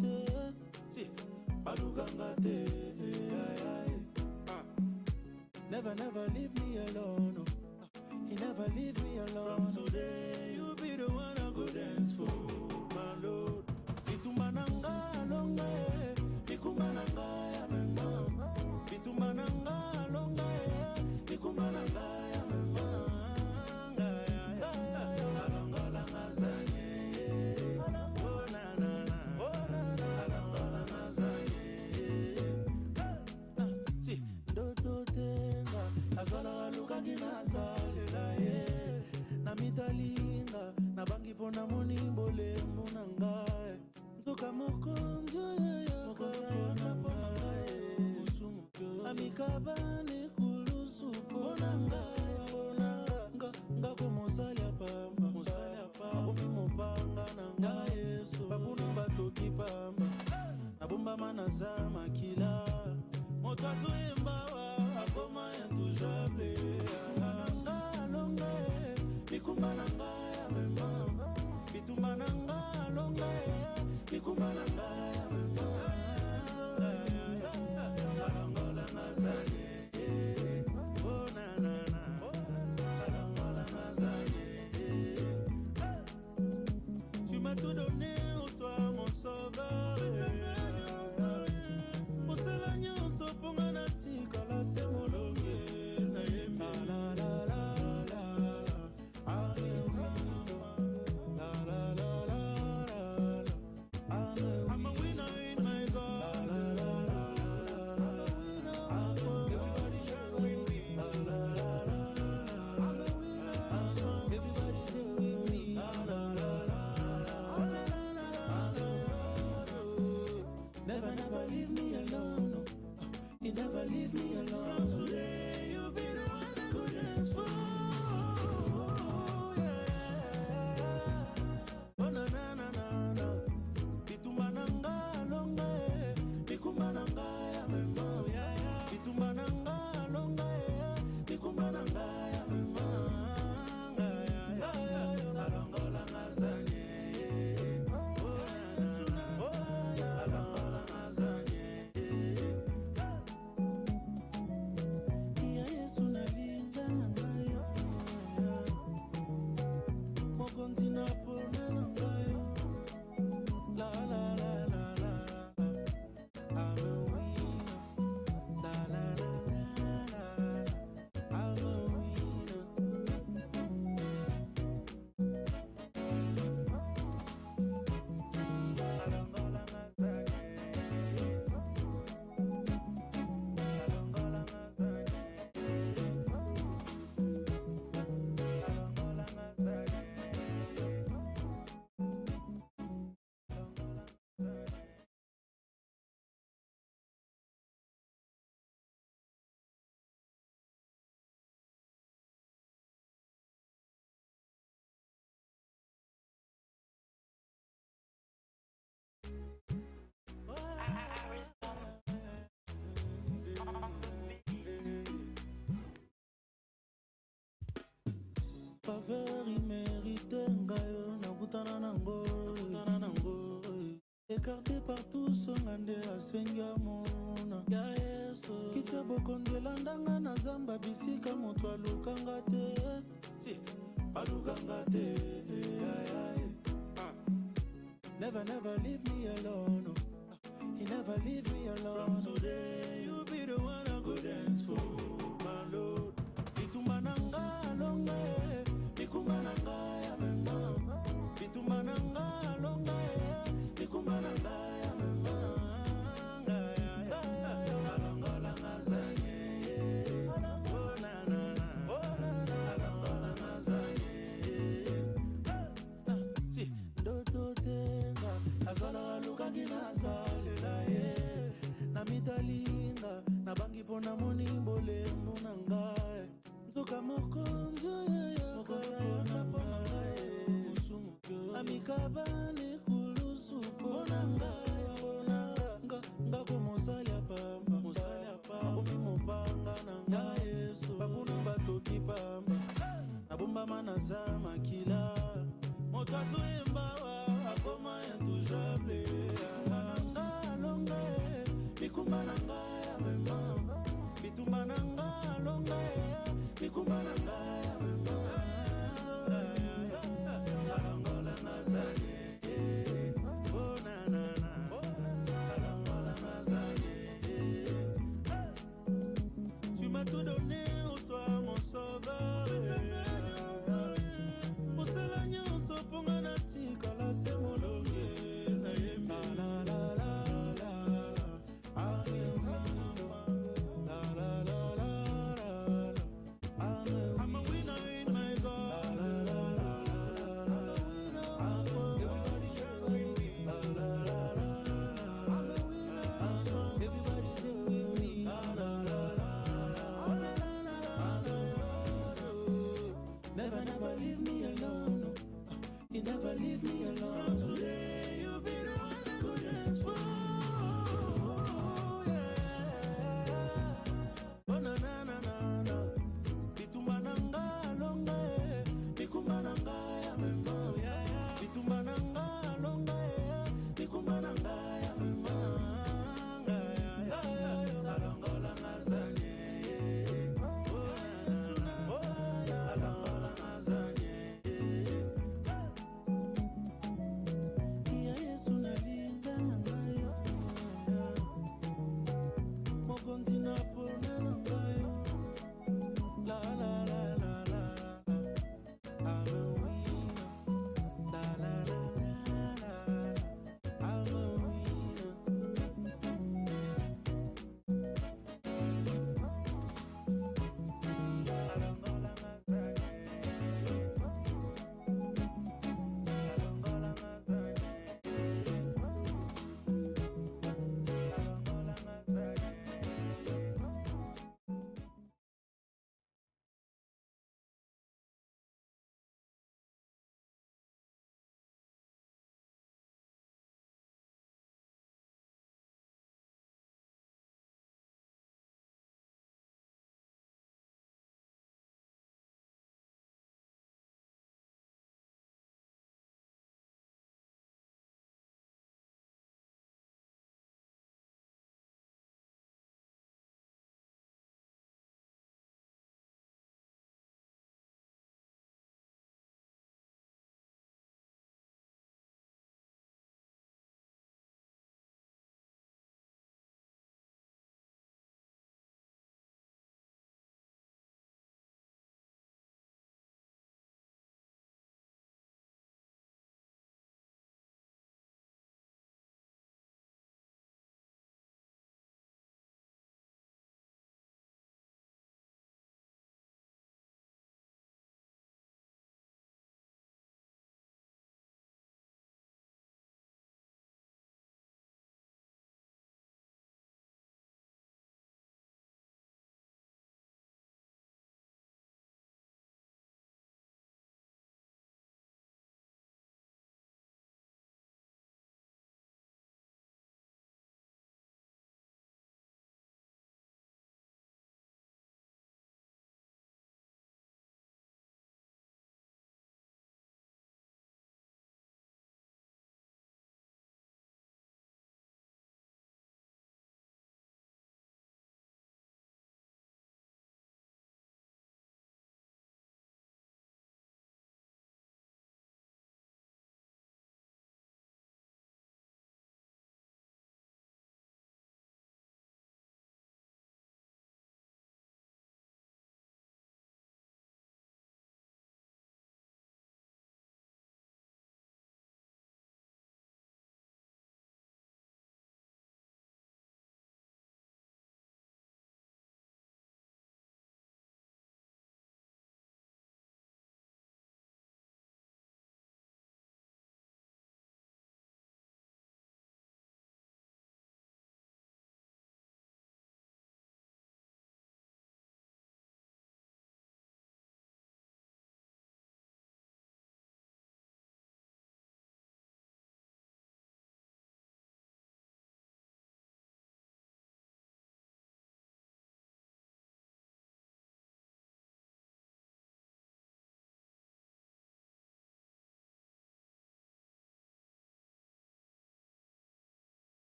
te, si, balukanga te. Never, never leave me alone. Oh. He never leave me alone. From today, you be the one I go dance for, my Lord. Itumananga longa, ikumananga ya mema. Itumananga longa, ikumananga ya mema. Alonga langa zanye, oh na na na, alonga langa zanye. Si ndoto tenga, azala luka ginazalela ye. Na mitalinga, na bangi pona monimbole munangae. Nzoka mokonzo ya amikabane kulusu ponangae. Nga kumosali apamba, makomi mopanga na nga Yesu. Bakuna batoki pamba, nabomba manaza makila. Moto azoyembawa, akoma intouchable. Ikumananga longa, ikumananga ya mema. Itumananga longa, ikumananga ya mema. Alonga langa zanye, oh na na na. Alonga langa zanye. Tu m'as tout donné, oh toi mon sauveur. C'est mon longue, la la la la la, I'm a winner in my God. Everybody shout with me. I'm a winner. Everybody sing with me. Never, never leave me alone. You never leave me alone. From today, you be the one I go dance for. Yeah. Oh na na na na na. Itumananga longa, ikumananga ya mema. Itumananga longa, ikumananga ya mema. Alonga langa zanye. Alonga langa zanye. Faveur immérité ngayo nakutana nango. Écarté par tous ngande asenga mona ya Yesu. Kicha bokonde landanga na zamba bisika moto alukanga te. Si alukanga te. Never, never leave me alone. He never leave me alone. From today, you be the one I go dance for, my Lord. Itumananga longa, ikumananga ya mema. Itumananga longa, ikumananga ya mema. Alonga langa zanye, oh na na na. Alonga langa zanye. Si ndoto tenga, azala luka ginazalela ye. Na mitalinga, na bangi pona monimbole munangae. Nzoka mokonzo ya amikabane kulusu ponangae. Nga kumosali apamba, makomi mopanga na nga Yesu. Bakuna batoki pamba, nabomba manaza makila. Moto azoyembawa, akoma intouchable.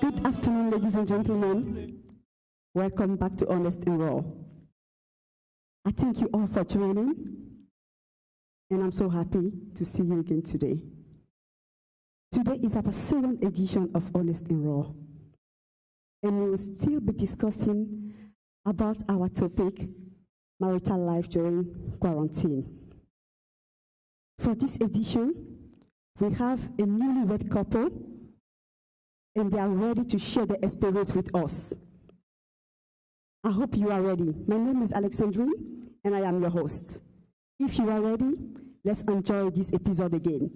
Good afternoon, ladies and gentlemen. Welcome back to Honest and Raw. I thank you all for joining, and I'm so happy to see you again today. Today is our second edition of Honest and Raw, and we will still be discussing about our topic, marital life during quarantine. For this edition, we have a newlywed couple, and they are ready to share their experience with us. I hope you are ready. My name is Alexandrine, and I am your host. If you are ready, let's enjoy this episode again.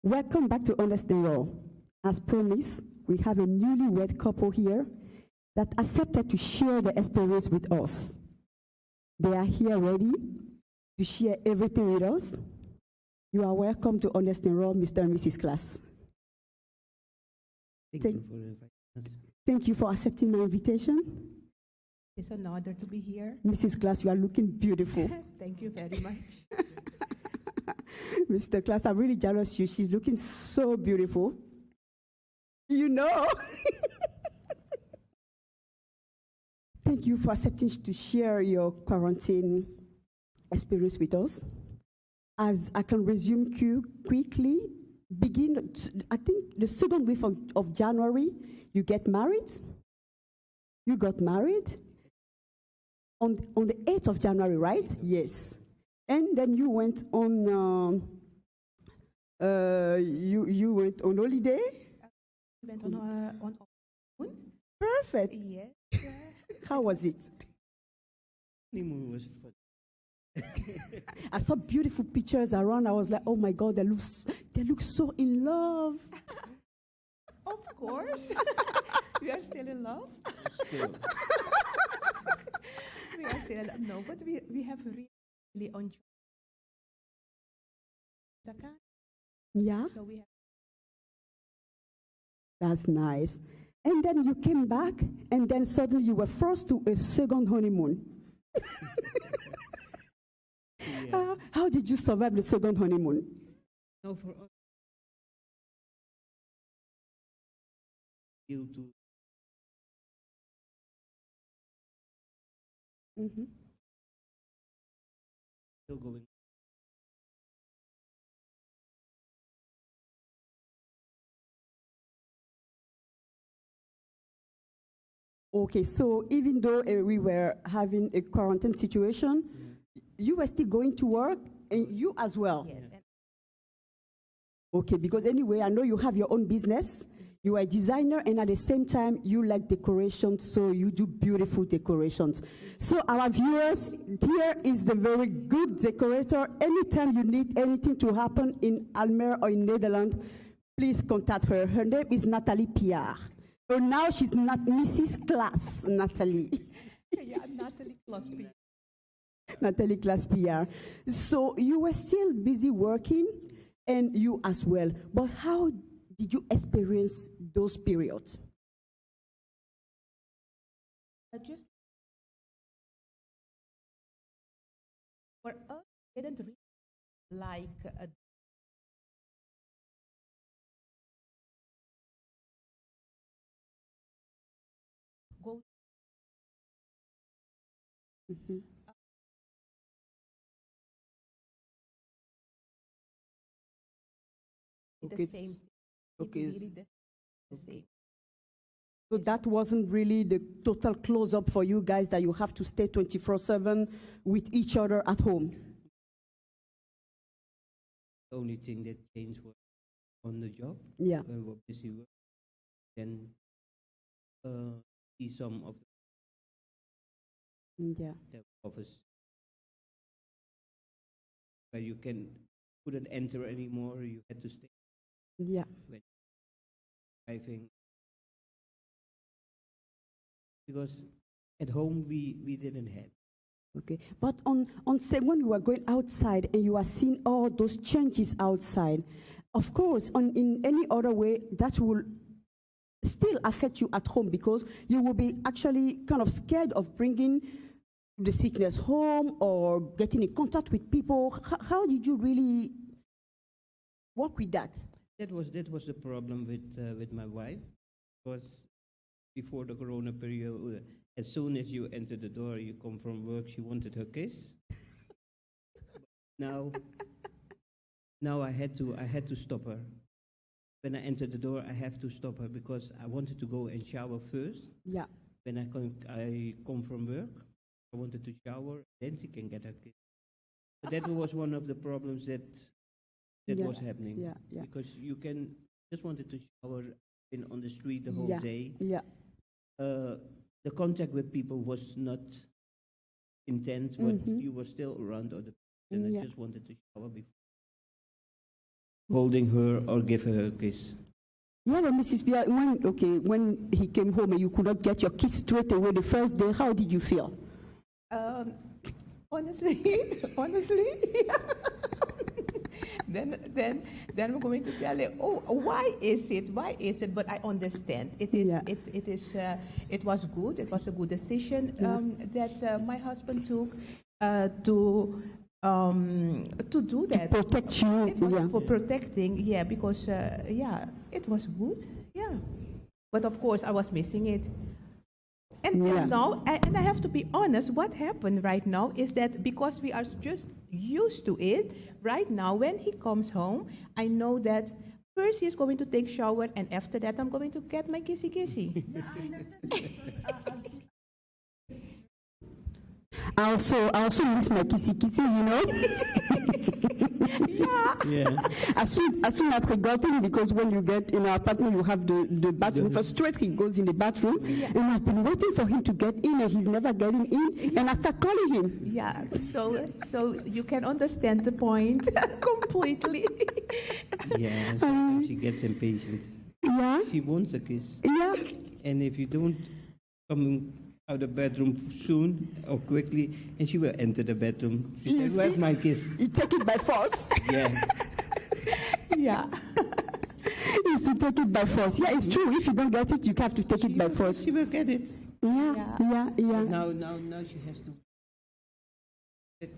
Welcome back to Honest and Raw. As promised, we have a newlywed couple here that accepted to share their experience with us. They are here ready to share everything with us. You are welcome to Honest and Raw, Mr. and Mrs. Class. Thank you for accepting my invitation. It's an honor to be here. Mrs. Class, you are looking beautiful. Thank you very much. Mr. Class, I'm really jealous of you. She's looking so beautiful. You know. Thank you for accepting to share your quarantine experience with us. As I can resume quickly, I think the second week of January, you get married. You got married on the 8th of January, right? Yes. And then you went on you went on holiday? We went on honeymoon. Perfect. Yes. How was it? Honeymoon was fun. I saw beautiful pictures around. I was like, oh my God, they look so in love. Of course. We are still in love. Still. We are still in love. No, but we have really enjoyed Dakar. Yeah, So we have that's nice. And then you came back, and then suddenly you were forced to a second honeymoon. Yeah. How did you survive the second honeymoon? Now for us, due to Mm-hmm. still going. Okay, so even though we were having a quarantine situation, you were still going to work, and you as well? yes. And Okay, because anyway, I know you have your own business. You are a designer, and at the same time, you like decorations, so you do beautiful decorations. So our viewers, here is the very good decorator. Anytime you need anything to happen in Almere or in Netherlands, please contact her. Her name is Nathalie Pierre. So now she's not Mrs. Class, Nathalie. yeah, Natalie Clusby. Nathalie Class Pierre. So you were still busy working, and you as well. But how did you experience those periods? Just for us, we didn't really like go Mm-hmm. the Okay, same. okay. Really the same. So that wasn't really the total close-up for you guys, that you have to stay 24/7 with each other at home. The only thing that changed was on the job. Yeah. When we were busy work, then see some of Yeah. the office where you couldn't enter anymore. You had to stay. Yeah. I think because at home we didn't have. Okay. But say when you are going outside and you are seeing all those changes outside, of course, in any other way, that will still affect you at home because you will be actually kind of scared of bringing the sickness home or getting in contact with people. How did you really work with that? That was the problem with my wife, because before the Corona period, as soon as you enter the door, you come from work, she wanted her kiss. now I had to stop her. When I entered the door, I have to stop her because I wanted to go and shower first. Yeah. When I come from work, I wanted to shower, then she can get her kiss. But that was one of the problems that was happening. Yeah, yeah. Because you can just wanted to shower, been on the street the whole Yeah, day. yeah. The contact with people was not intense, but you were still around other people, and I just wanted to shower before holding her or give her a kiss. Yeah, but Mrs. Bia, when he came home and you could not get your kiss straight away the first day, how did you feel? Honestly, then we're going to tell you, oh, why is it? But I understand. It was good. It was a good decision that my husband took to do that. To protect you. It was for protecting, because it was good, But of course, I was missing it. And now, and I have to be honest, what happened right now is that because we are just used to it, right now, when he comes home, I know that first he's going to take shower, and after that, I'm going to get my kissy-kissy. Yeah, I understand. I also miss my kissy, As soon as I got in, because when you get in our apartment, you have the bathroom. First, straight he goes in the bathroom, and I've been waiting for him to get in, and he's never getting in, and I start calling him. Yeah, so you can understand the point completely. Yeah, she gets impatient. Yeah. She wants a kiss. Yeah. And if you don't come out of the bedroom soon or quickly, and she will enter the bedroom. She says, "Where's my kiss?" You take it by force. Yeah. Yeah. Is to take it by force. Yeah, it's true. If you don't get it, you have to take it by force. She will get it. Yeah. Now she has to.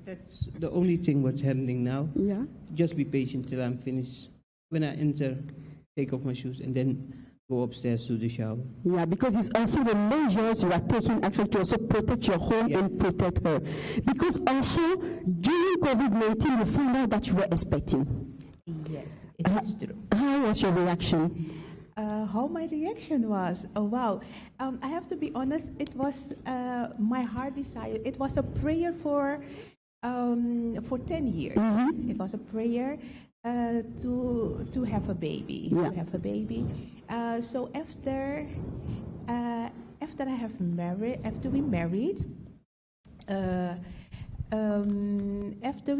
That's the only thing what's happening now. Yeah. Just be patient till I'm finished. When I enter, take off my shoes and then go upstairs to the shower. Yeah, because it's also the measures you are taking actually to also protect your home and protect her. Because also during COVID-19, you found out that you were expecting. Yes, it is true. How was your reaction? How my reaction was? Oh wow! I have to be honest. It was my heart desire. It was a prayer for 10 years. Mm-hmm. It was a prayer to have a baby. Yeah. To have a baby. So after we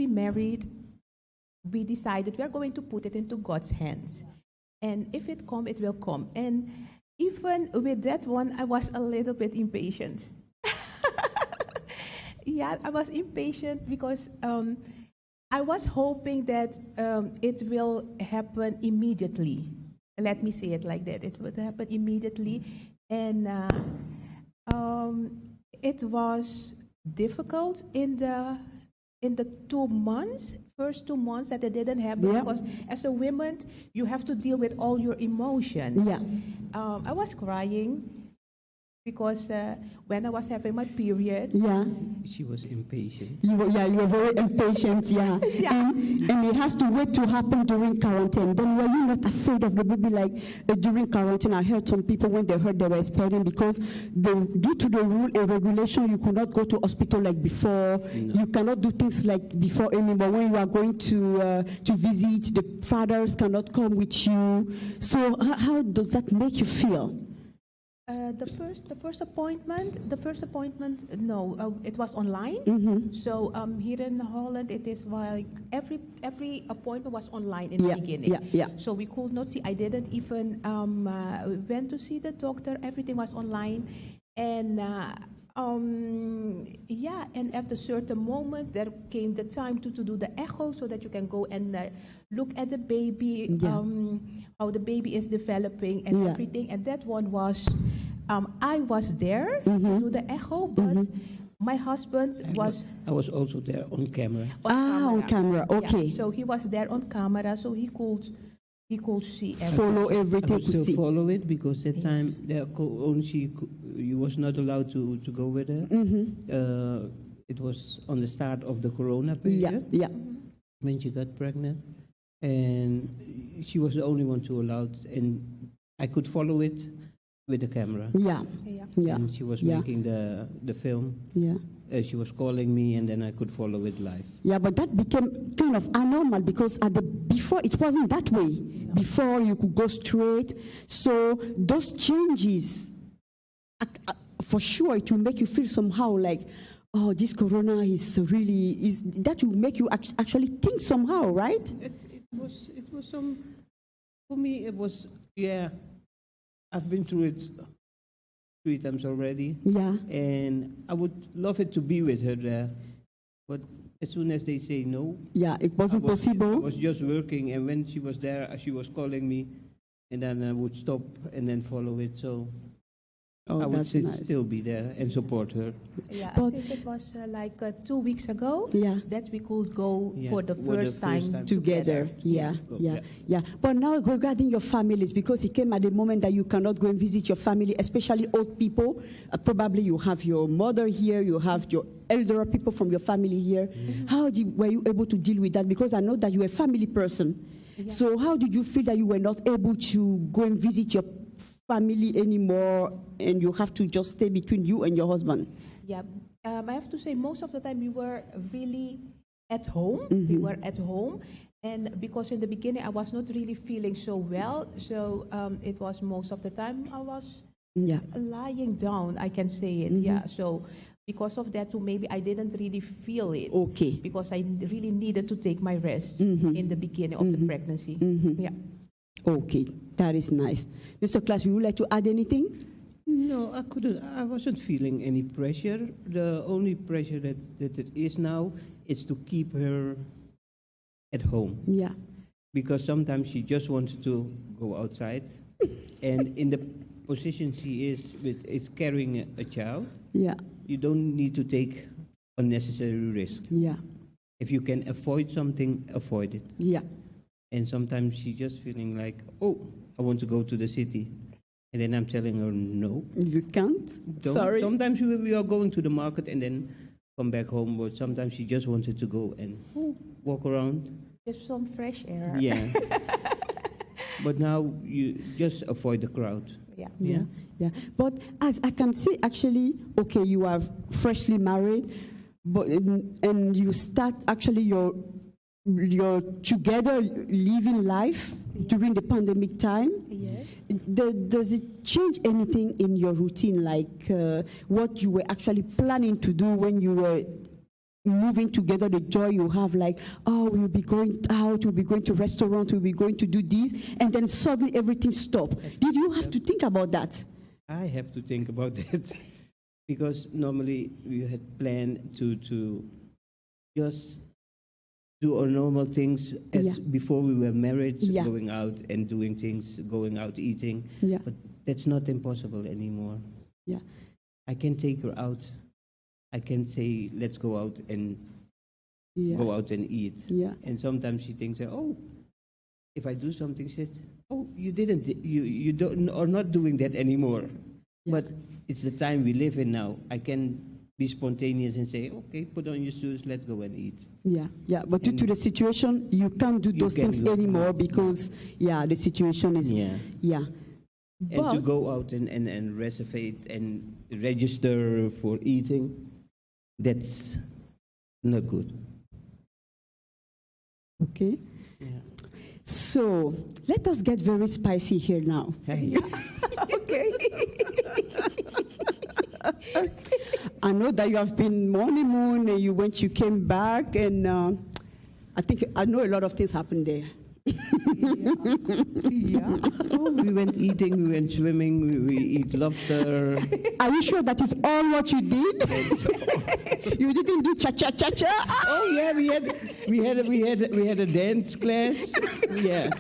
married, we decided we are going to put it into God's hands. And if it come, it will come. And even with that one, I was a little bit impatient. Yeah, I was impatient because I was hoping that it will happen immediately. Let me say it like that. It would happen immediately. And it was difficult in the 2 months, first 2 months that it didn't happen, because as a woman, you have to deal with all your emotions. Yeah. I was crying because when I was having my period, She was impatient. You were very impatient, And it has to wait to happen during quarantine. Then were you not afraid of the baby? Like during quarantine, I heard some people when they heard they were expecting, because due to the rule and regulation, you could not go to hospital like before. No. You cannot do things like before anymore. When you are going to visit, the fathers cannot come with you. So how does that make you feel? The first appointment, no, it was online. Mm-hmm. So here in Holland, it is like every appointment was online in the beginning. Yeah. So we could not see. I didn't even went to see the doctor. Everything was online, and Yeah, and at a certain moment, there came the time to do the echo so that you can go and look at the baby, Yeah. how the baby is developing and Yeah. everything. And that one was, I was there Mm-hmm. to do the echo, but my husband was I was also there on camera. On camera. Yeah, Okay. so he was there on camera, so he could see everything. Follow I everything could to still see. follow it because that Yes. time you was not allowed to go with her. It was on the start of the Corona Yeah, period yeah, when she got pregnant, and she was the only one to allow it, and I could follow it with the camera. yeah, Yeah. yeah, And she was Yeah. making the film. yeah. She was calling me, and then I could follow it live. Yeah, but that became kind of abnormal because before it wasn't that way. Before you could go straight. So those changes, for sure, it will make you feel somehow like, oh, this corona that will make you actually think somehow, right? It was some, for me, it was, yeah, I've been through it 3 times already. Yeah, And I would love it to be with her there. But as soon as they say no, yeah, it wasn't I possible. was just working. And when she was there, she was calling me. And then I would stop and then follow it. So Oh, I would that's nice. still be there and support her. Yeah, But- I think it was like 2 weeks ago Yeah. that we could go Yeah, for the first time Together, yeah, Go, yeah, yeah. yeah. But now regarding your families, because it came at the moment that you cannot go and visit your family, especially old people. Probably you have your mother here, you have your elder people from your family here. How were you able to deal with that? Because I know that you're a family person. So how did you feel that you were not able to go and visit your family anymore, and you have to just stay between you and your husband? Yeah, I have to say most of the time we were really at home. We were at home, and because in the beginning I was not really feeling so well, so it was most of the time I was Yeah. lying down. I can say it. Yeah, so because of that too, maybe I didn't really feel it. Okay. Because I really needed to take my rest in the beginning of the pregnancy. Yeah. Okay, that is nice. Mr. Klaas, would you like to add anything? No, I couldn't. I wasn't feeling any pressure. The only pressure that it is now is to keep her at home. Yeah. Because sometimes she just wants to go outside. And in the position she is carrying a child, Yeah. you don't need to take unnecessary risk. Yeah. If you can avoid something, avoid it. Yeah. And sometimes she's just feeling like, oh, I want to go to the city. And then I'm telling her, no. You can't? Don't. Sorry. Sometimes we are going to the market and then come back home, but sometimes she just wanted to go and walk around. Just some fresh air. Yeah. But now you just avoid the crowd. Yeah. Yeah. Yeah. But as I can see, actually, okay, you are freshly married, but and you start actually your together living life during the pandemic time. Yes. Does it change anything in your routine, like what you were actually planning to do when you were moving together, the joy you have, like, oh, we'll be going out, we'll be going to restaurant, we'll be going to do this, and then suddenly everything stopped. Did you have to think about that? I have to think about that because normally we had planned to just do our normal things as Yeah. before we were married, Yeah. going out and doing things, going out eating. Yeah. But that's not impossible anymore. Yeah. I can take her out. I can say, let's go out and Yeah. go out and eat. Yeah. And sometimes she thinks, oh, if I do something, she says, oh, you didn't, you don't, are not doing that anymore. Yeah. But it's the time we live in now. I can be spontaneous and say, okay, put on your shoes, let's go and eat. Yeah, yeah, but due to the situation, you can't do those things cannot. anymore because, yeah, the situation is, Yeah. yeah. And to But- go out and reserve and register for eating, that's not good. Okay, Yeah. so let us get very spicy here now. Hey. Okay. I know that you have been honeymoon and you came back, and I think I know a lot of things happened there. Yeah. Oh, we went eating, we went swimming, we eat lobster. Are you sure that is all what you did? You didn't do cha-cha-cha-cha? Oh yeah, we had a dance class. Yeah.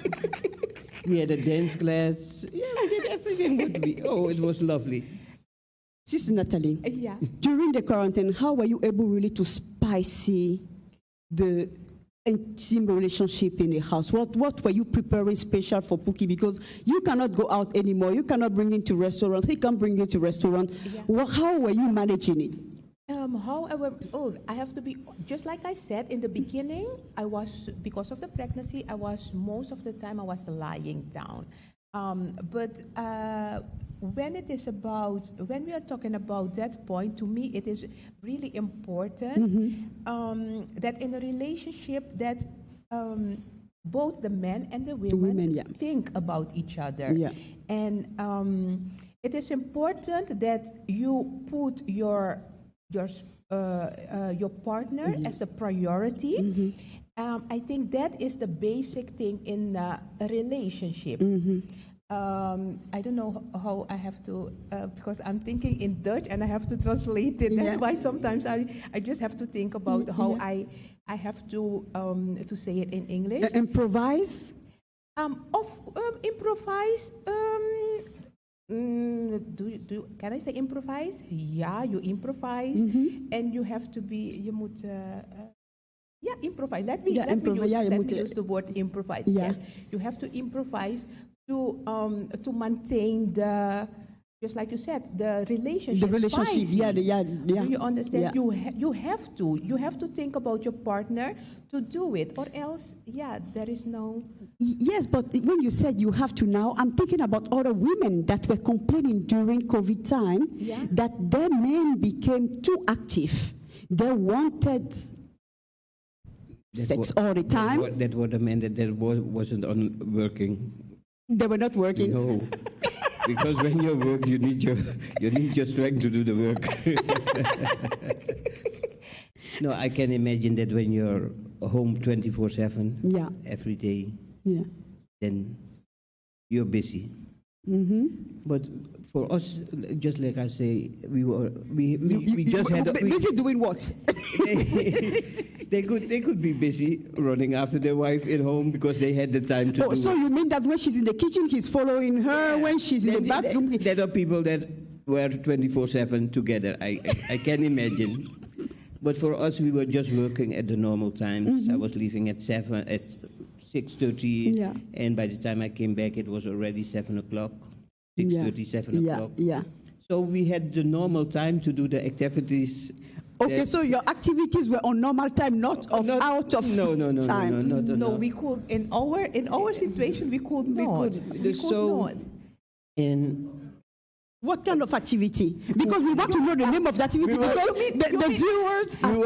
We had a dance class. Yeah, we did everything what we. Oh, it was lovely. Sister Natalie, Yeah. during the quarantine, how were you able really to spicy the intimate relationship in the house? What were you preparing special for Pookie? Because you cannot go out anymore. You cannot bring him to restaurant. He can't bring you to restaurant. Yeah. How were you managing it? However, I have to be, just like I said in the beginning, because of the pregnancy, most of the time I was lying down. But when we are talking about that point, to me it is really important that in a relationship that both the men and the women think about each other. Yeah. And it is important that you put your partner as a priority. I think that is the basic thing in a relationship. I don't know how I have to, because I'm thinking in Dutch and I have to translate it. That's why sometimes I just have to think about how I have to say it in English. Improvise? Improvise. Can I say improvise? Yeah, you improvise, and you have to be. You moet. Improvise. Let me use the word improvise. Yeah. Yes, you have to improvise to maintain the, just like you said, the relationship. The relationship. Spicy. Yeah. Do you understand? Yeah. You have to think about your partner to do it, or else, there is no. Yes, but when you said you have to now, I'm thinking about other women that were complaining during COVID time that their men became too active. They wanted sex all the time. That what I meant, that wasn't working. They were not working. No, because when you work, you need your strength to do the work. No, I can imagine that when you're home 24/7, every day, then you're busy. But for us, just like I say, we just had busy doing what? They could be busy running after their wife at home because they had the time to do so it. you mean that when she's in the kitchen, he's following her? When she's in the bathroom? There are people that were 24/7 together. I can imagine. But for us, we were just working at the normal times. I was leaving at 6:30, and by the time I came back, it was already 7 o'clock, 6:30, 7 o'clock. So we had the normal time to do the activities. Okay, so your activities were on normal time, not out of time. No, we could, in our situation, we could not. We could not. And what kind of activity? Because we want to know the name of the activity, because the viewers are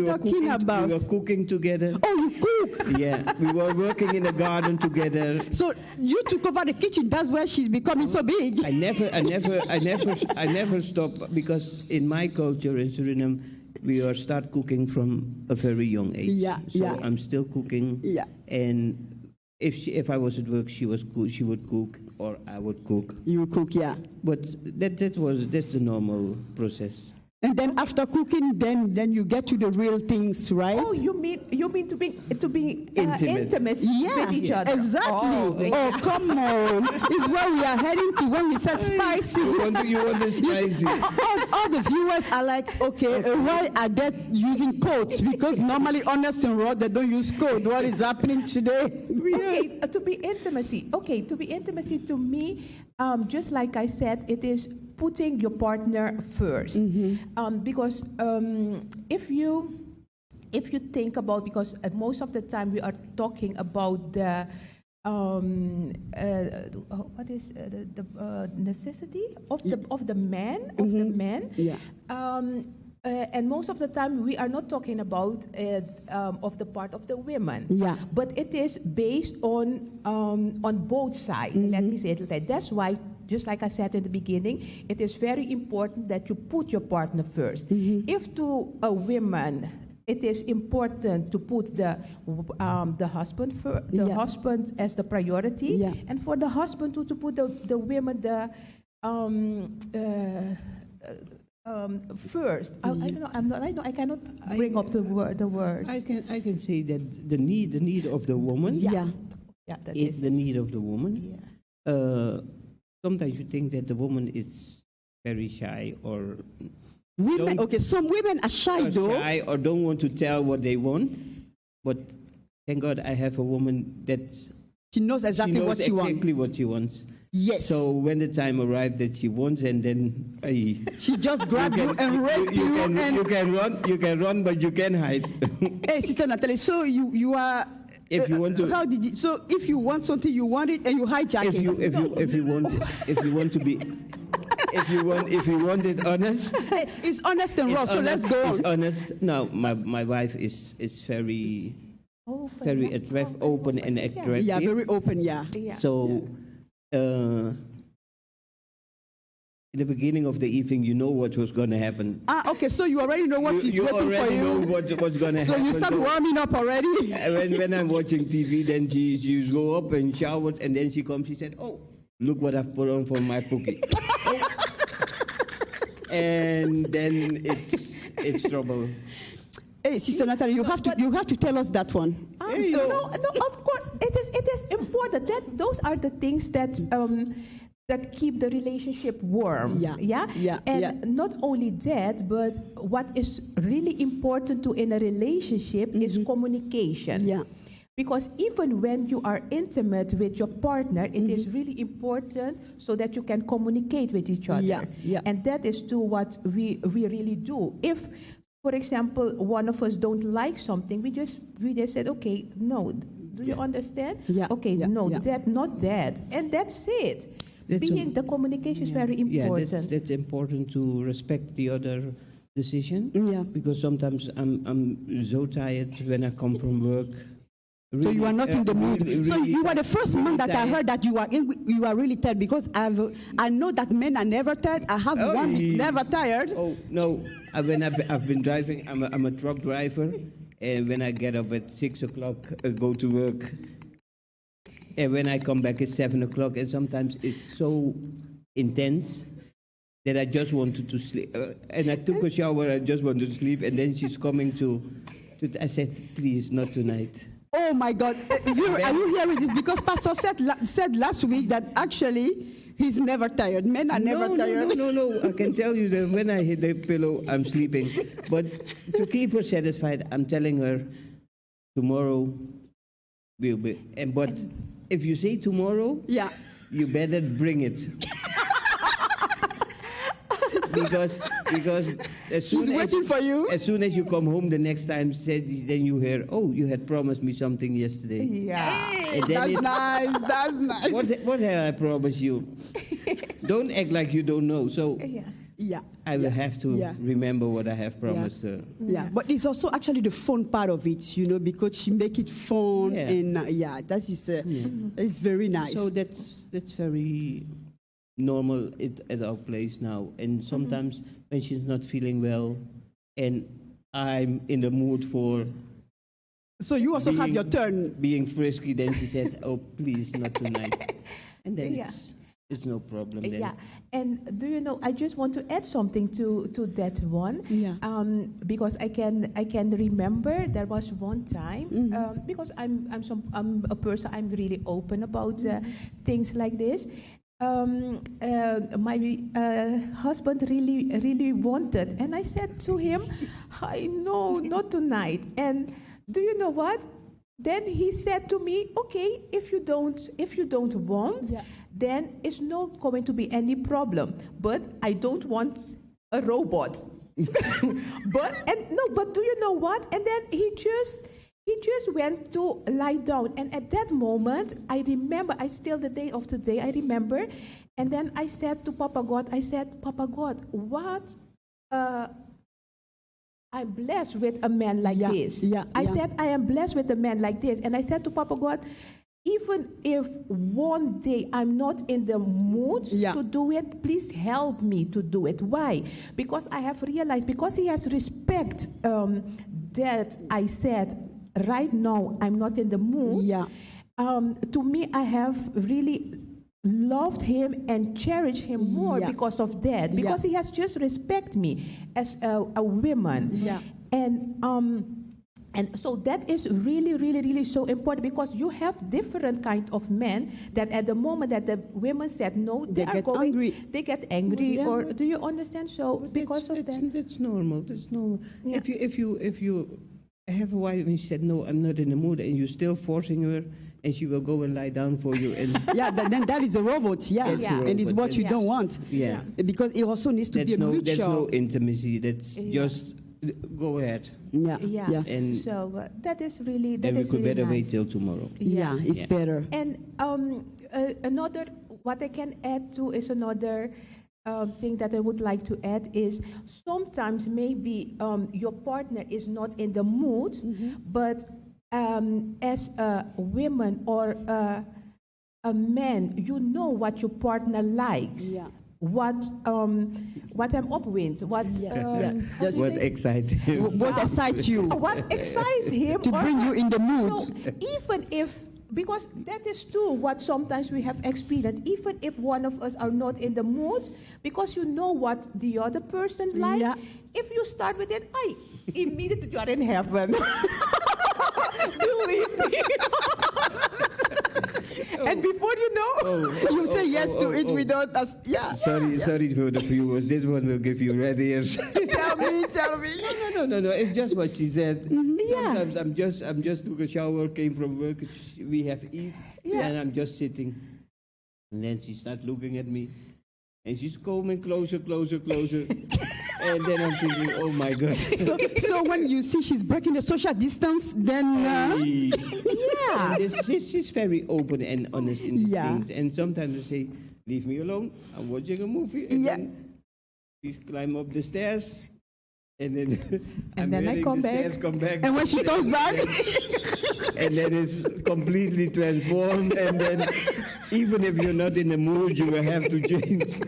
talking about. We were cooking together. Oh, you cook? Yeah, we were working in the garden together. So you took over the kitchen. That's where she's becoming so big. I never stop, because in my culture in Suriname, we start cooking from a very young age. I'm still cooking. And if I was at work, she would cook, or I would cook. You would cook, But that's the normal process. And then after cooking, then you get to the real things, right? Oh, you mean to be intimate with each other? Exactly. Oh, come on! It's where we are heading to when we said spicy. You want the spicy? All the viewers are like, okay, why are they using codes? Because normally, honest and raw, they don't use code. What is happening today? Okay, to be intimacy. Okay, to be intimacy to me, just like I said, it is putting your partner first. Because if you think about, because most of the time we are talking about the what is the necessity of the man, and most of the time we are not talking about of the part of the women. But it is based on both sides. Let me say it like that. That's why, just like I said in the beginning, it is very important that you put your partner first. If to a woman it is important to put the husband husband as the priority, and for the husband to put the women first. I don't know. I cannot bring up the words. I can say that the need of the woman. That is the need of the woman. Sometimes you think that the woman is very shy or women. Okay, some women are shy or don't want to tell what they want. But thank God I have a woman that she knows exactly what she wants. Yes. So when the time arrives that she wants, and then she just grab you and rape you. You can run, but you can hide. Hey, Sister Natalie. So you are. If you want to. How did you? So if you want something, you want it, and you hijack it. If you want to be. If you want it honest, it's honest and raw. So let's go on. It's honest. Now, my wife is very attractive, open and attractive. Yeah, very open. Yeah. So, in the beginning of the evening, you know what was going to happen. Okay. So you already know what is waiting for you. You already know what's going to happen. So you start warming up already. When I'm watching TV, then she go up and shower, and then she comes. She said, "Oh, look what I've put on for my pookie." And then it's trouble. Hey, Sister Natalie, you have to tell us that one. No, of course, it is important. Those are the things that keep the relationship warm. Not only that, but what is really important in a relationship is communication. Yeah. Because even when you are intimate with your partner, it is really important so that you can communicate with each other. And that is what we really do. If, for example, one of us don't like something, we just said, okay, no. Do you understand? Okay, that, not that. And that's it. The communication is very important. Yeah, that's important to respect the other decision. Yeah. Because sometimes I'm so tired when I come from work. Really, so you are not in the mood. Really, so you are the first man that I heard that you are really tired, because I know that men are never tired. I have one who's never tired. Oh no! When I've been driving, I'm a truck driver, and when I get up at 6 o'clock, I go to work, and when I come back at 7 o'clock, and sometimes it's so intense that I just wanted to sleep. And I took a shower. I just wanted to sleep, and then she's coming to I said, please, not tonight. Oh my God! Are you hearing this? Because Pastor said last week that actually he's never tired. Men are never tired. No. I can tell you that when I hit the pillow, I'm sleeping. But to keep her satisfied, I'm telling her tomorrow will be. But if you say tomorrow, you better bring it. Because she's waiting for you. As soon as you come home the next time, then you hear, oh, you had promised me something yesterday. Yeah, that's nice. What have I promised you? Don't act like you don't know. So I will have to remember what I have promised her. Yeah, but it's also actually the fun part of it, because she make it fun, and that is very nice. So that's very normal at our place now, and sometimes when she's not feeling well and I'm in the mood for so you also have your turn being frisky, then she said, oh, please, not tonight. And then it's no problem then. And do you know, I just want to add something to that one. Because I can remember there was one time, because I'm a person, I'm really open about things like this. My husband really wanted, and I said to him, I know, not tonight. And do you know what? Then he said to me, okay, if you don't want, then it's not going to be any problem. But I don't want a robot. But do you know what? And then he just went to lie down. And at that moment, I remember, the day of today, I remember. And then I said to Papa God, Papa God, what? I'm blessed with a man like this. I said, I am blessed with a man like this. And I said to Papa God, even if one day I'm not in the mood to do it, please help me to do it. Why? Because I have realized, because he has respect that I said, right now, I'm not in the mood, to me, I have really loved him and cherished him more because of that, because he has just respect me as a woman. And so that is really, really, really so important, because you have different kind of men that at the moment that the women said no, they get angry. They get angry, or do you understand? So because of that, that's normal. That's normal. Yeah. If you have a wife and she said no, I'm not in the mood, and you're still forcing her, and she will go and lie down for you. And then that is a robot. And it's what you don't want. Because it also needs to be a mutual. That's no intimacy. That's just. Go ahead. And so that is really that then we is could really better nice. wait till tomorrow. It's better. And another what I can add to is another thing that I would like to add is sometimes maybe your partner is not in the mood, but as a woman or a man, you know what your partner likes. What I'm up with, what excites him. What excites you? What excites him to bring you in the mood. So even if, because that is true, what sometimes we have experienced, even if one of us are not in the mood, because you know what the other person likes, if you start with it, immediately you are in heaven. Believe me. And before you know, you say yes to it without us. Sorry for the viewers. This one will give you red ears. Tell me. No. It's just what she said. Sometimes I'm just took a shower, came from work. We have eat, and I'm just sitting. And then she starts looking at me, and she's coming closer. And then I'm thinking, oh my God. So when you see she's breaking the social distance, then she's very open and honest in these things. And sometimes I say, leave me alone. I'm watching a movie. And then we climb up the stairs. And then I come back. And when she comes back, and then it's completely transformed. And then even if you're not in the mood, you will have to change.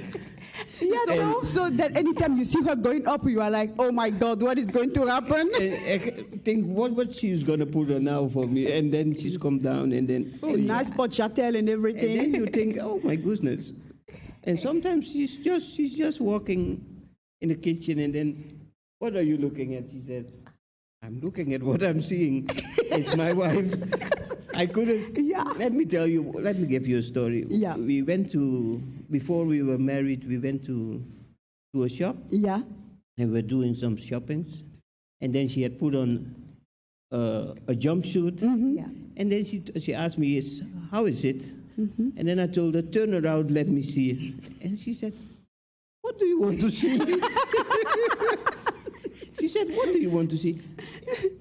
So that anytime you see her going up, you are like, oh my God, what is going to happen? I think what she's going to put on now for me. And then she's come down and then... nice pot chatel and everything. And then you think, oh my goodness. And sometimes she's just walking in the kitchen and then, what are you looking at? She said, I'm looking at what I'm seeing. It's my wife. I couldn't. Let me give you a story. We went before we were married, we went to a shop. And we were doing some shoppings. And then she had put on a jumpsuit. And then she asked me, how is it? And then I told her, turn around, let me see it. And she said, what do you want to see? She said, what do you want to see?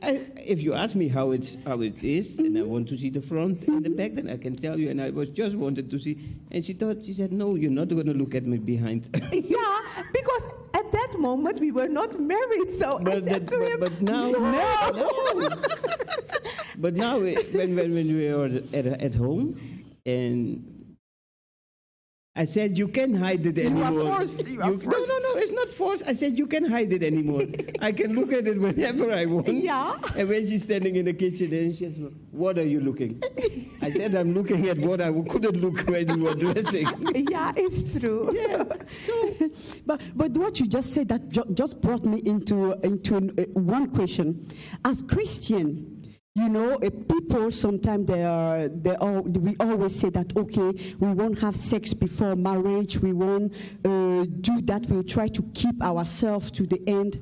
If you ask me how it is, and I want to see the front and the back, then I can tell you. And I just wanted to see. And she said, no, you're not going to look at me behind. Because at that moment we were not married. So but now, no. But now, when we are at home, and I said, you can't hide it anymore. You are forced. No, it's not forced. I said, you can't hide it anymore. I can look at it whenever I want. And when she's standing in the kitchen, and she says, what are you looking? I said, I'm looking at what I couldn't look when you were dressing. It's true. So, but what you just said, that just brought me into one question. As Christian, you know, people sometimes we always say that, okay, we won't have sex before marriage, we won't do that, we'll try to keep ourselves to the end.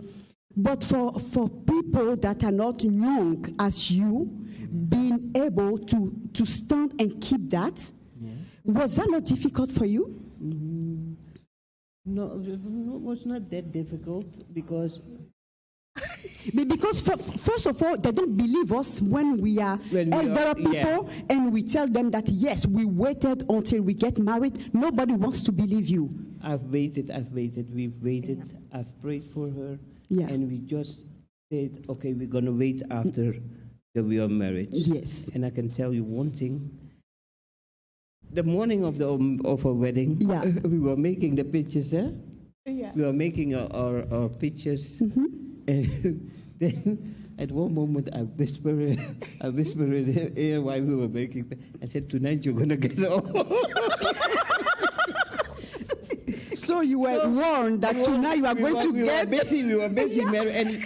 But for people that are not young as you, being able to stand and keep that, was that not difficult for you? No, it was not that difficult because first of all, they don't believe us when we are elder people and we tell them that, yes, we waited until we get married. Nobody wants to believe you. I've waited, we've waited, I've prayed for her, and we just said, okay, we're going to wait after we are married. Yes. And I can tell you one thing. The morning of our wedding, we were making the pictures, We were making our pictures. And then At one moment, I whispered in her ear while we were making. I said, "Tonight you're gonna get off." So you were warned that tonight you are going to get. We were busy, Mary, and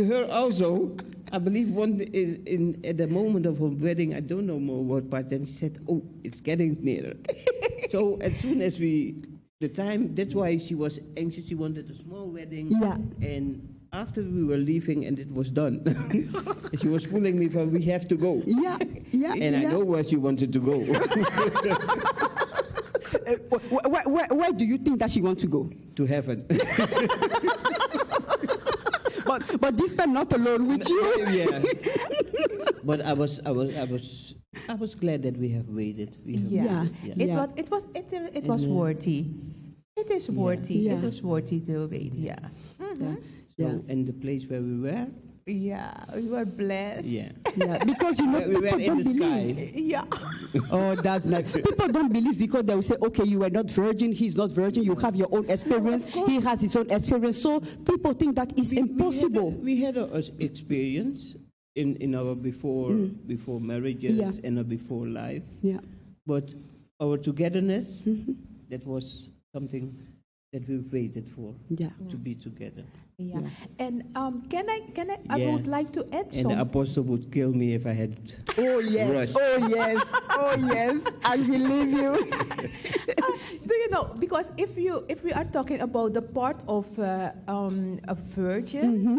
her also. I believe at the moment of her wedding, I don't know more what part. Then she said, "Oh, it's getting nearer." So as soon as the time, that's why she was anxious. She wanted a small wedding. Yeah. And after we were leaving and it was done, she was pulling me from, "We have to go." Yeah, yeah. And I know where she wanted to go. Where do you think that she wants to go? To heaven. But this time not alone with you. Yeah. But I was glad that we have waited. It was worthy. It is worthy. Yeah. It was worthy to wait. Yeah. Mm-hmm. So, and the place where we were. Yeah, we were blessed. Yeah. Because we were people in don't the believe. sky. Yeah. Oh, that's nice. People don't believe because they will say, okay, you were not virgin, he's not virgin, you have your own experience, he has his own experience. So people think that it's impossible. We had our experience in our before marriages and our before life. Yeah. But our togetherness, that was something that we waited for, to be together. Yeah. And can I would like to add something. And the apostle would kill me if I had rushed. Oh yes, I believe you. Do you know, because if we are talking about the part of a virgin,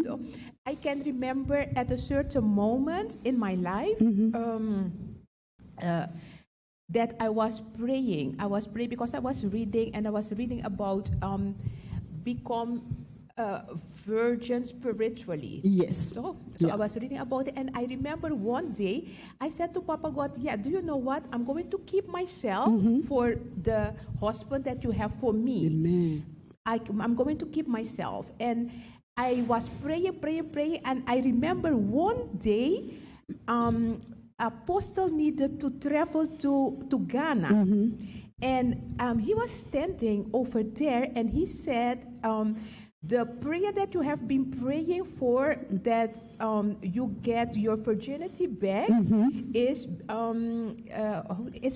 I can remember at a certain moment in my life, that I was praying. I was praying because I was reading, and I was reading about become virgin spiritually. Yes. So I was reading about it, and I remember one day I said to Papa God, do you know what? I'm going to keep myself for the husband that you have for me. Amen. I'm going to keep myself. And I was praying, and I remember one day, Apostle needed to travel to Ghana, and he was standing over there, and he said, the prayer that you have been praying for, that you get your virginity back, is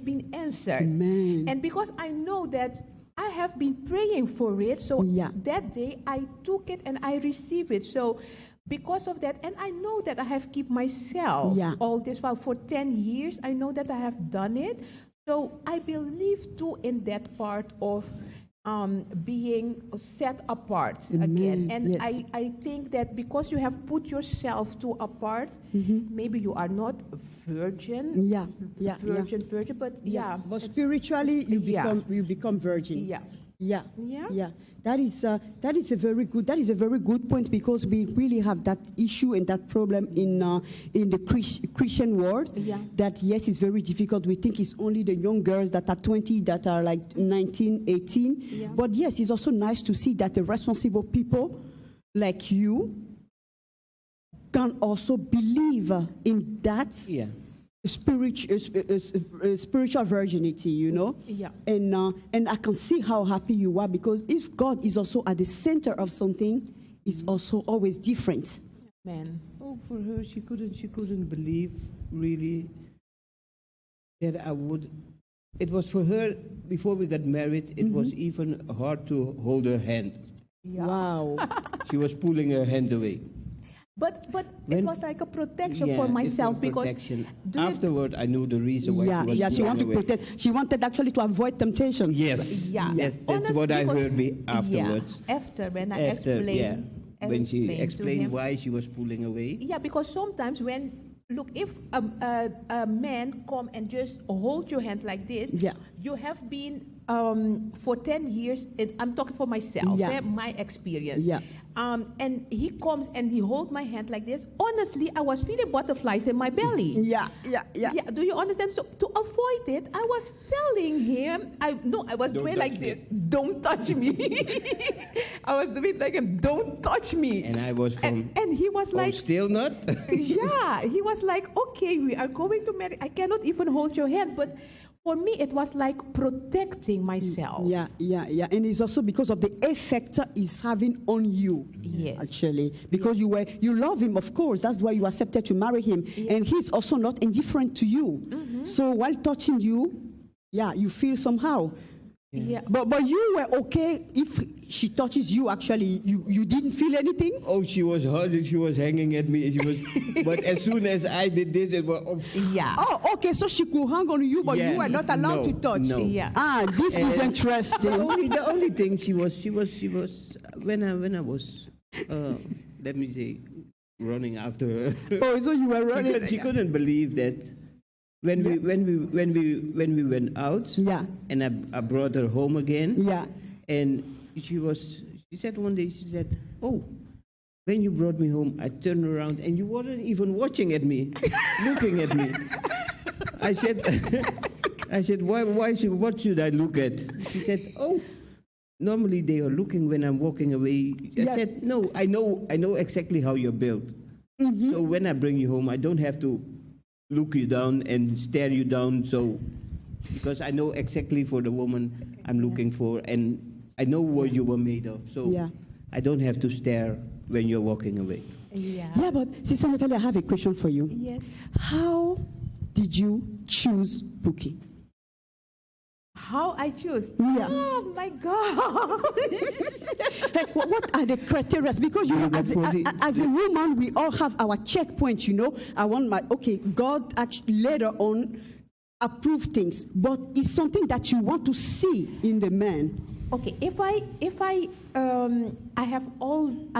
being answered. Amen. And because I know that I have been praying for it, so that day I took it and I received it. So because of that, and I know that I have kept myself all this while for 10 years. I know that I have done it. So I believe too in that part of being set apart again. And I think that because you have put yourself to apart, maybe you are not virgin. Virgin, but But spiritually, you become virgin. Yeah. That is a very good point, because we really have that issue and that problem in the Christian world. That it's very difficult. We think it's only the young girls that are 20 that are like 19, 18. But it's also nice to see that the responsible people like you can also believe in that. Spiritual virginity, you know, and I can see how happy you are, because if God is also at the center of something, it's also always different. Man, for her, she couldn't believe really that I would. It was for her before we got married. It was even hard to hold her hand. Wow, she was pulling her hand away. But it was like a protection for myself, because afterward I knew the reason why she wanted to protect. She wanted actually to avoid temptation. Yes, that's what I heard afterwards. After when I explained, when she explained why she was pulling away. Yeah, because sometimes if a man come and just hold your hand like this, you have been for 10 years, I'm talking for myself, my experience. And he comes and he holds my hand like this. Honestly, I was feeling butterflies in my belly. Yeah. Do you understand? So to avoid it, I was telling him, I was doing like this, don't touch me. I was doing like him, don't touch me. And I was and he was like, still not? He was like, okay, we are going to marry. I cannot even hold your hand, but for me, it was like protecting myself. Yeah. And it's also because of the effect it's having on you. Yes. Actually. Because you love him, of course. That's why you accepted to marry him. Yes. And he's also not indifferent to you. Mm-hmm. So while touching you, you feel somehow. Yeah. But you were okay if she touches you, actually. You didn't feel anything? Oh, she was hot. She was hanging at me. But as soon as I did this, it was... Yeah. Oh, okay. So she could hang on you, but you were not allowed to touch. No. Yeah. This is interesting. The only thing she was when I was let me say, running after her. Oh, so you were running. She couldn't believe that. When we went out, and I brought her home again, and she said one day, she said, "Oh, when you brought me home, I turned around and you weren't even watching at me, looking at me." I said, what should I look at? She said, "Oh, normally they are looking when I'm walking away." I said, "No, I know exactly how you're built. Mm-hmm. So when I bring you home, I don't have to look you down and stare you down, because I know exactly for the woman I'm looking for, and I know what you were made of, so I don't have to stare when you're walking away." Yeah, but Sister Natalia, I have a question for you. Yes. How did you choose Buki? How I choose? Yeah. Oh my God! Hey, what are the criteria? Because you know, as a woman, we all have our checkpoints. You know, God actually later on approved things, but it's something that you want to see in the man. Okay, I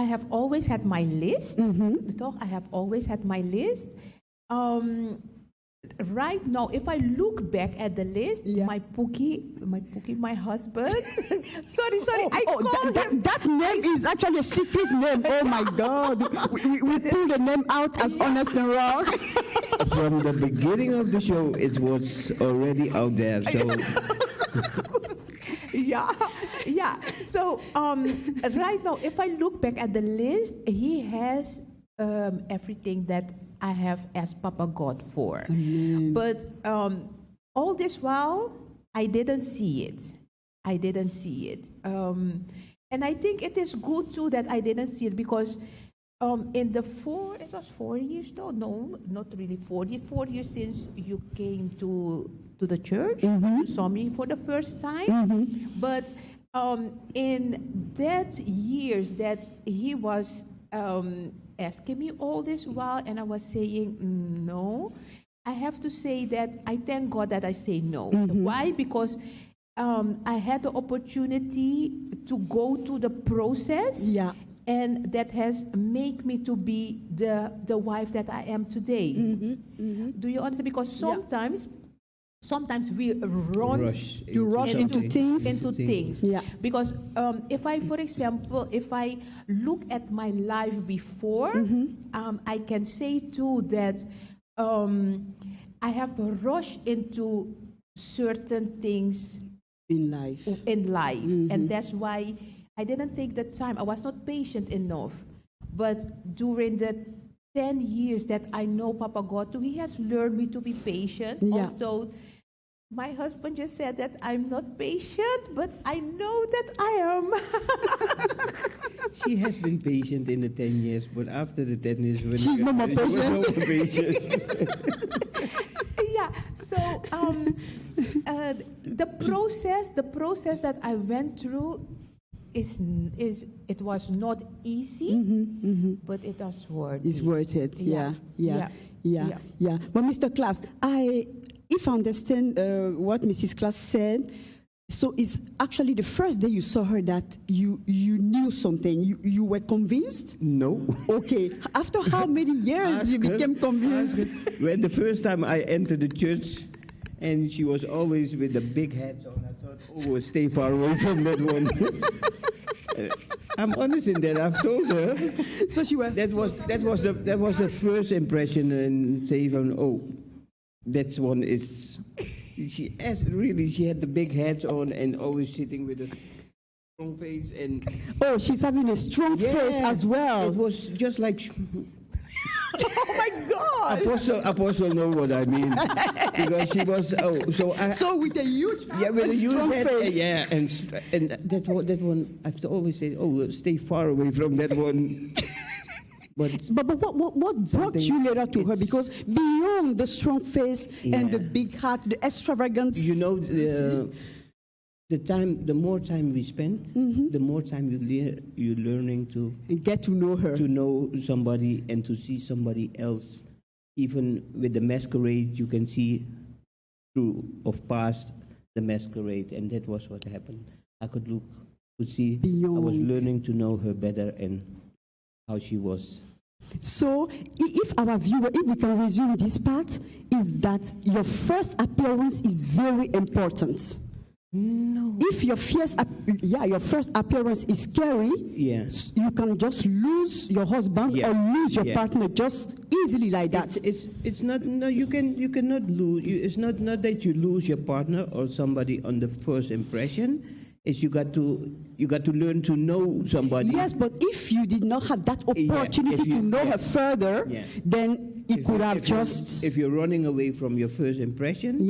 have always had my list. Mm-hmm. I have always had my list. Right now, if I look back at the list, my Pookie, my husband. sorry, I called him. That name is actually a secret name. Oh my God, we pull the name out as honest and raw. From the beginning of the show, it was already out there. So. Yeah. So right now, if I look back at the list, he has everything that I have asked Papa God for. Amen. But all this while, I didn't see it. And I think it is good too that I didn't see it, because it was 4 years though? No, not really 4 years since you came to the church. Mm-hmm. You saw me for the first time. Mm-hmm. But in that years that he was asking me all this while, and I was saying no, I have to say that I thank God that I say no. Mm-hmm. Why? Because I had the opportunity to go to the process, and that has made me to be the wife that I am today. Mm-hmm. Mm-hmm. Do you understand? Because sometimes we rush into things. Yeah. Because if I, for example, if I look at my life before, I can say too that I have rushed into certain things in life. Mm-hmm. And that's why I didn't take the time. I was not patient enough. But during the 10 years that I know Papa God, he has learned me to be patient. Yeah. Although my husband just said that I'm not patient, but I know that I am. She has been patient in the 10 years, but after the 10 years, she's no more patient. Yeah. So the process that I went through it was not easy, but it was worth it. It's worth it. Yeah. But Mr. Klaas, if I understand what Mrs. Klaas said, so it's actually the first day you saw her that you knew something. You were convinced? No. Okay. After how many years you became convinced? When the first time I entered the church, and she was always with the big hats on, I thought, oh, stay far away from that one. I'm honest in that. I've told her. So she was. That was the first impression, and saying, oh, that one is. She had the big hats on and always sitting with a strong face and. Oh, she's having a strong face as well. It was just like. Oh my God! Apostle know what I mean, because she was so with a huge with a huge strong head, face. and that one I have to always say, stay far away from that one. But what brought you later to her? Because beyond the strong face and the big heart, the extravagance. You know, the more time we spend, the more time you're learning to get to know her, to know somebody, and to see somebody else. Even with the masquerade, you can see through of past the masquerade, and that was what happened. I could see. Beyond. I was learning to know her better and how she was. So, if our viewer, if we can resume this part, is that your first appearance is very important. No. If your first appearance is scary, you can just lose your husband or lose your partner just easily like that. It's not. No, you cannot lose. It's not that you lose your partner or somebody on the first impression. Is you got to learn to know somebody. Yes, but if you did not have that opportunity to know her further, then it could have just. If you're running away from your first impression,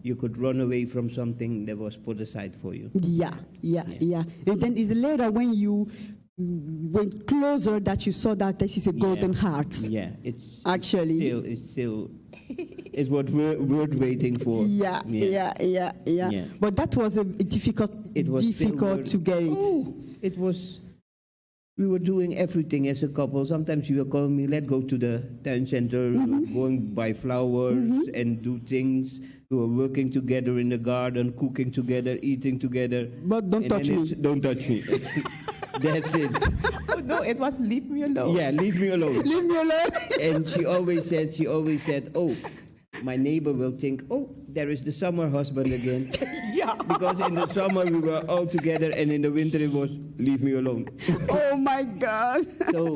you could run away from something that was put aside for you. Yeah. And then it's later when you went closer that you saw that this is a golden heart. Yeah, it's still. It's what we're waiting for. Yeah. But that was difficult to get it. Oh, it was. We were doing everything as a couple. Sometimes you were calling me, let's go to the town center, going buy flowers and do things. We were working together in the garden, cooking together, eating together. But don't touch me. Don't touch me. That's it. Oh, no, it was leave me alone. Yeah, leave me alone. Leave me alone. And she always said, oh, my neighbor will think, oh, there is the summer husband again. Because in the summer we were all together, and in the winter it was leave me alone. Oh my God. So,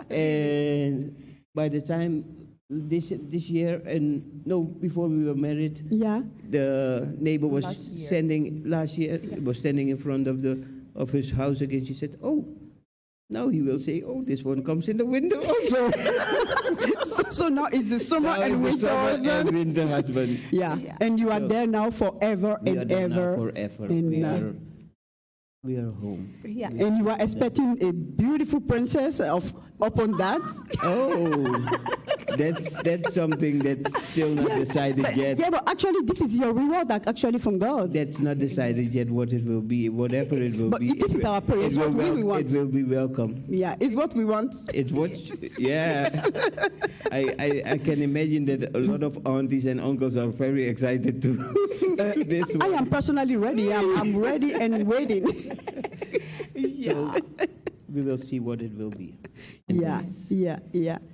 and by the time this year, before we were married, the neighbor was standing in front of his house again. She said, oh, now he will say, oh, this one comes in the window also. so now it's the summer and winter husband. Yeah. And you are there now forever and ever. Forever. And we are home. Yeah. And you are expecting a beautiful princess upon that? Oh, that's something that's still not decided yet. Yeah, but actually this is your reward actually from God. That's not decided yet what it will be, whatever it will be. But this is our prayer. It's what we want. It will be welcome. Yeah, it's what we want. It's what, I can imagine that a lot of aunties and uncles are very excited to this one. I am personally ready. I'm ready and waiting. So we will see what it will be. Yeah.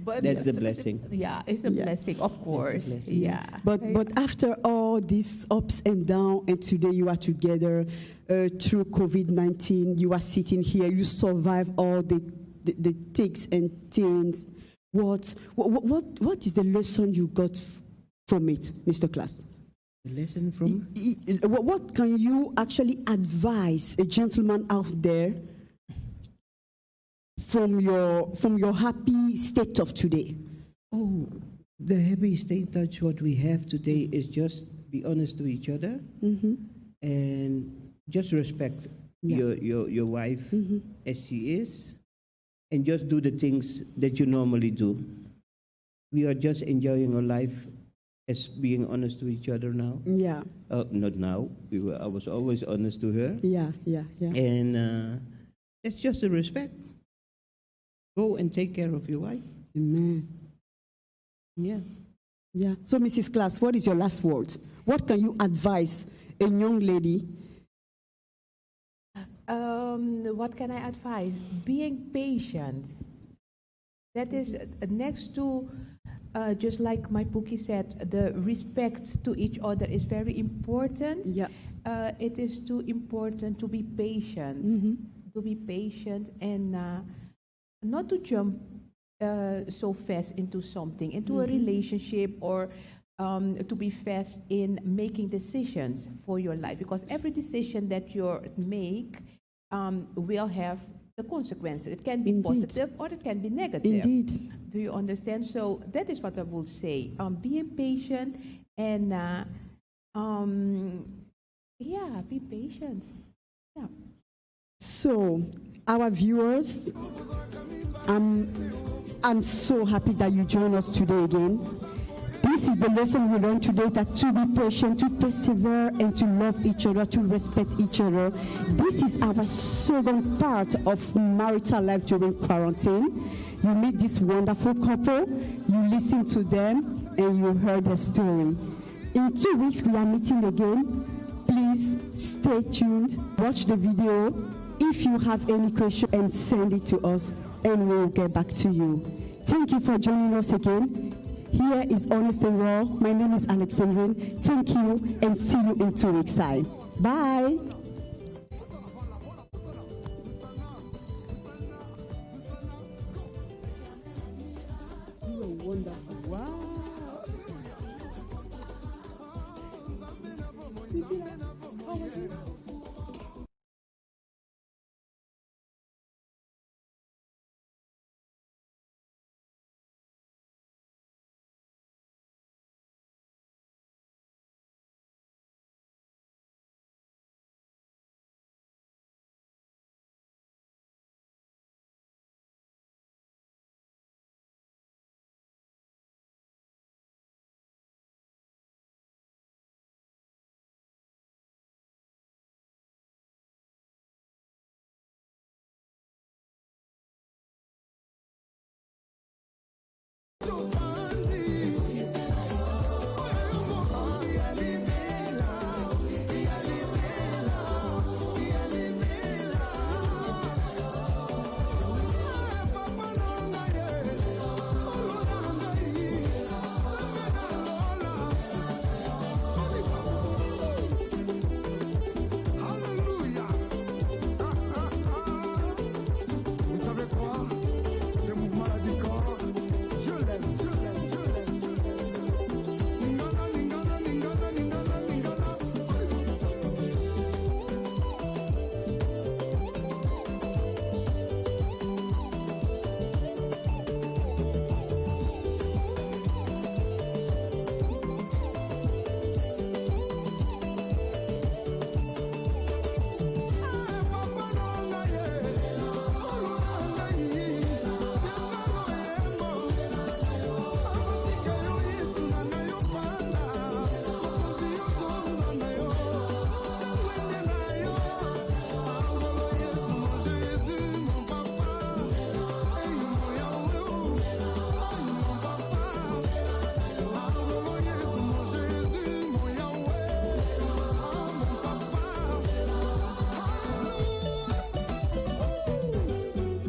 But that's the blessing. Yeah, it's a blessing, of course. Blessing. Yeah. But after all these ups and downs, and today you are together through COVID-19, you are sitting here, you survive all the thicks and thins. What is the lesson you got from it, Mr. Klaas? The lesson from? What can you actually advise a gentleman out there from your happy state of today? Oh, the happy state of what we have today is just be honest to each other and just respect your wife as she is, and just do the things that you normally do. We are just enjoying our life as being honest to each other now. Yeah. Not now. I was always honest to her. Yeah. And it's just a respect. Go and take care of your wife. Amen. Yeah. So, Mrs. Klaas, what is your last word? What can you advise a young lady? What can I advise? Being patient. That is next to, just like my Pookie said, the respect to each other is very important. Yeah. It is too important to be patient. To be patient and not to jump so fast into something, into a relationship, or to be fast in making decisions for your life, because every decision that you make will have the consequences. It can be positive or it can be negative. Indeed. Do you understand? So that is what I will say. Being patient and be patient. Yeah. So, our viewers, I'm so happy that you joined us today again. This is the lesson we learned today, that to be patient, to persevere, and to love each other, to respect each other. This is our second part of marital life during quarantine. You meet this wonderful couple, you listen to them, and you heard their story. In 2 weeks, we are meeting again. Please stay tuned, watch the video. If you have any question, and send it to us, and we'll get back to you. Thank you for joining us again. Here is Honest and Raw. My name is Alexandrine. Thank you, and see you in 2 weeks' time. Bye.